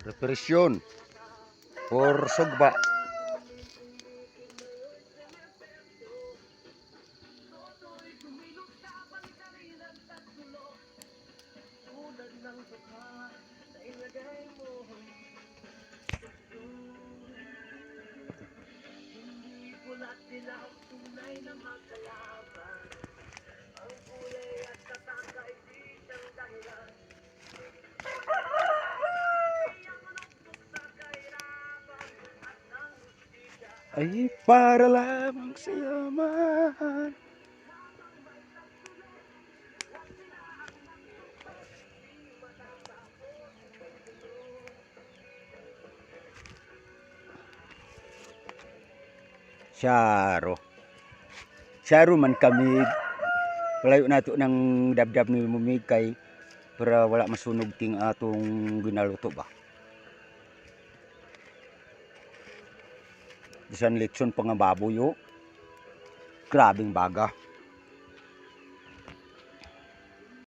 Preparasyon for sugba. Ay para lamang sa yaman. Syaro man kami palayo nato ng dabdab ni mumig kay para wala masunog ting atong ginaluto ba. Bisan litson pa nga baboy oh. Grabing baga.